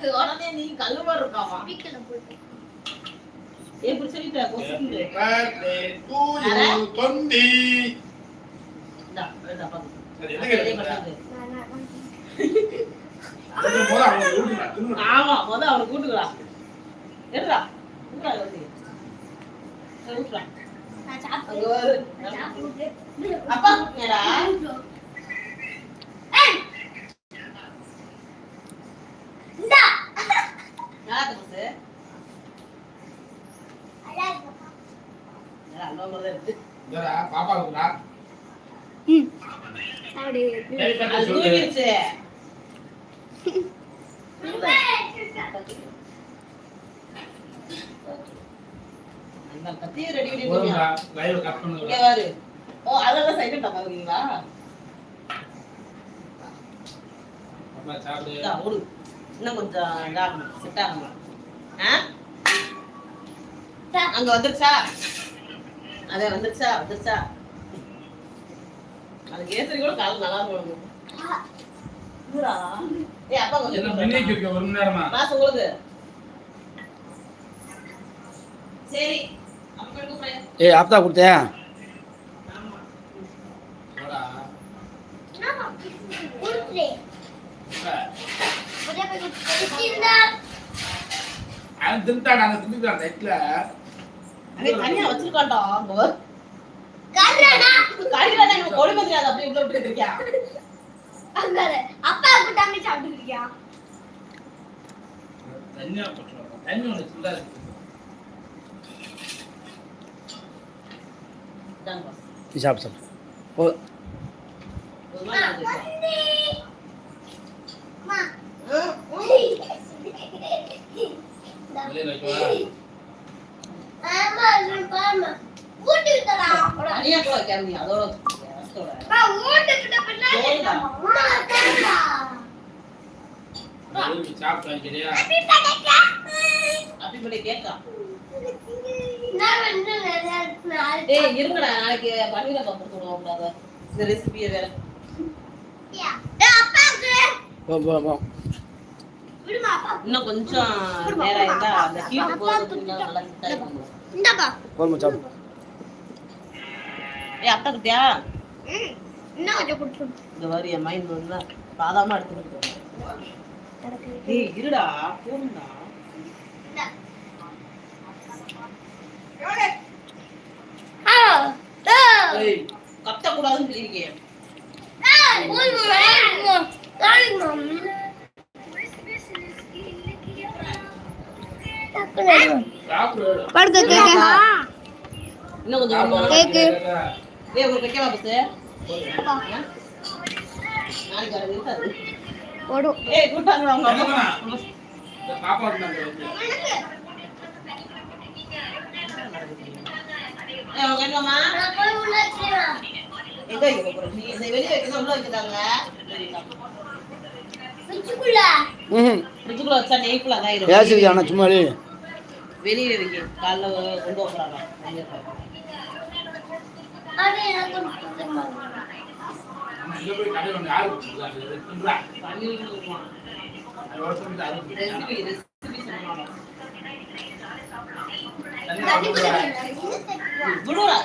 அது உடனே நீ கல்லுமா இருக்காமா எப்படி சொல்லிட்ட தொண்டி ஆமா முத அவனை கூட்டுக்கா எடுறா அப்பா கூட்டினடா பாப்பா இன்னும் கொஞ்சம் இதாகணும் செட் ஆகணும் அங்க வந்துருச்சா அதே வந்துருச்சா அது கேசரி கூட காலம் நல்லா இருக்கும் அப்பா கொஞ்சம் ஒரு நேரமா உங்களுக்கு சரி அப்பா கொடுத்தேன் தனியா வச்சிருக்காண்டா கொடி மாதிரி அதை அப்படியே உள்ள விட்டு இருக்கியா அப்பா கூட்டாம சாப்பிட்டு இருக்கியா தனியா போட்டுருவாங்க தண்ணி ஒண்ணு சுண்டா இருக்கு சாப்பிடு இருங்கடா நாளைக்கு பன்னீர் கொடுத்துருவோம் இந்த ரெசிபியை வேற இன்னும் கொஞ்சம் நேரம் இருந்தா அந்த ஹீட் போறதுக்கு நல்லா அட்டை குட்டியா இன்னும் கொஞ்சம் கொடுத்து இந்த மாதிரி என் மைண்ட் வந்து சாதாரணமா எடுத்துக்கிட்டு இருடா போடுடா கத்த கூடாதுன்னு சொல்லியிருக்கேன் இன்னும் கொஞ்சம் உங்களுக்கு வைக்கவா பஸ் நாளைக்கு வர இருக்காது போடும் கூட்டாங்க அவங்க என்னமா வெளியே வைக்கணும் உள்ள வைக்கிறாங்க ஃப்ரிட்ஜுக்குள்ள வச்சா நெய்க்குள்ள தான் சும்மா வெளியே வைக்க காலைல கொண்டு வந்துடுறாங்க விடுவா